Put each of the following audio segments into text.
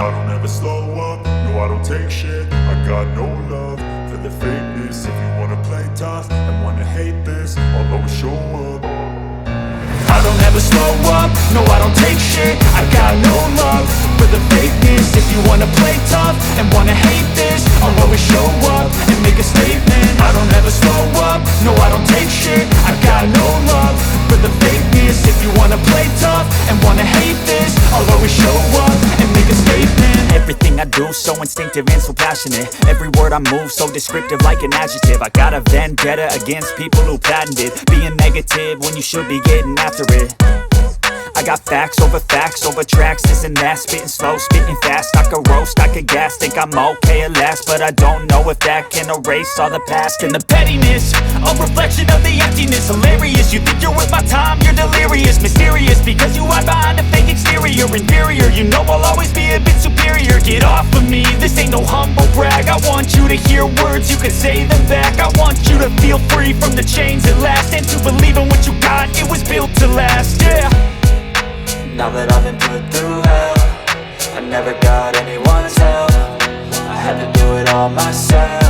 I don't ever slow up, no I don't take shit. I got no love for the fakeness. If you wanna play tough and wanna hate this, I'll always show up. I don't ever slow up, no I don't take shit. I got no love for the fakeness. If you wanna play tough and wanna hate this, I'll always show up and make a statement. I don't ever slow up, no I don't take shit. I got no love for the fakeness. If you wanna play tough and wanna hate this, I'll always show up and make a statement. Everything I do so instinctive and so passionate. Every word I move so descriptive like an adjective. I got a vendetta against people who patented being negative when you should be getting after it. I got facts over tracks, this and that. Spitting slow, spitting fast. I could roast, I could gas. Think I'm okay at last, but I don't know if that can erase all the past. And the pettiness, a reflection of the emptiness. Hilarious, you think you're worth my time, you're delirious. Mysterious, because you hide behind a fake exterior. Inferior, you know I'll always be a bit superior. Get off of me, this ain't no humble brag. I want you to hear words, you can say them back. I want you to feel free from the chains at last, and to believe in what you got, it was built to last, yeah. Now that I've been put through hell, I never got anyone's help. I had to do it all myself.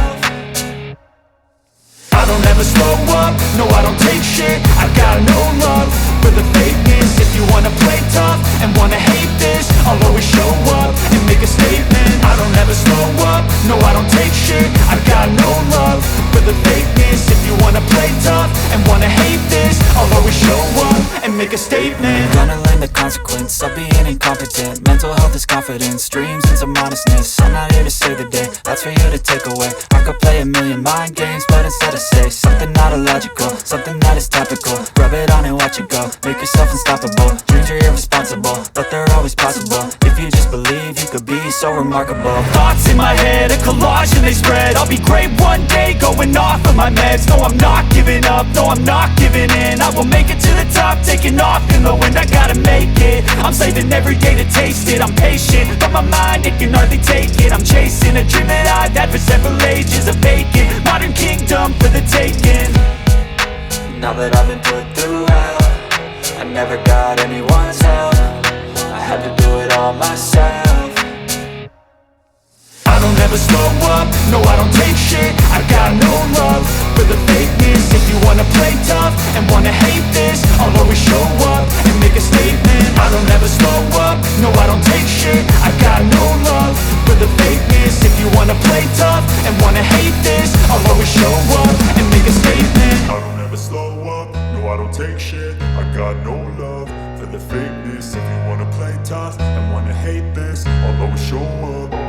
I don't ever slow up, no I don't take shit. I got no love for the fakeness. If you wanna play tough and wanna hate this, I'll always show up and make a statement. I don't ever slow up, no I don't take shit. I got no love for the fakeness. If you wanna play tough and wanna hate this, I'll always show up and make a statement. Gonna learn the consequence of being incompetent. Mental health is confidence, dreams and some modestness. I'm not here to save the day, that's for you to take away. I could play a million mind games, but instead I say something not illogical, something that is topical. Rub it on and watch it go, make yourself unstoppable. Dreams are irresponsible, but they're always possible. If you just believe, you could be so remarkable. Thoughts in my head, a collage and they spread. I'll be great one day, going off of my meds. No, I'm not giving up, no, I'm not giving in. I will make it to the top, taking off in the wind. I gotta make it, I'm saving every day to taste it. I'm patient, but my mind, it can hardly take it. I'm chasing a dream that I've had for several ages. A vacant, modern kingdom for the taking. Now that I've been put through hell, I never got anyone's help. I had to do it all myself. I don't ever slow up, no I don't take shit. I got no love for the fakeness. If you wanna play tough and wanna hate this, I'll always show up and make a statement. I don't ever slow up, no I don't take shit. I got no love for the fakeness. If you wanna play tough and wanna hate this, I'll always show up and make a statement. I don't ever slow up, no I don't take shit. I got no love for the fakeness. If you wanna play tough and wanna hate this, I'll always show up.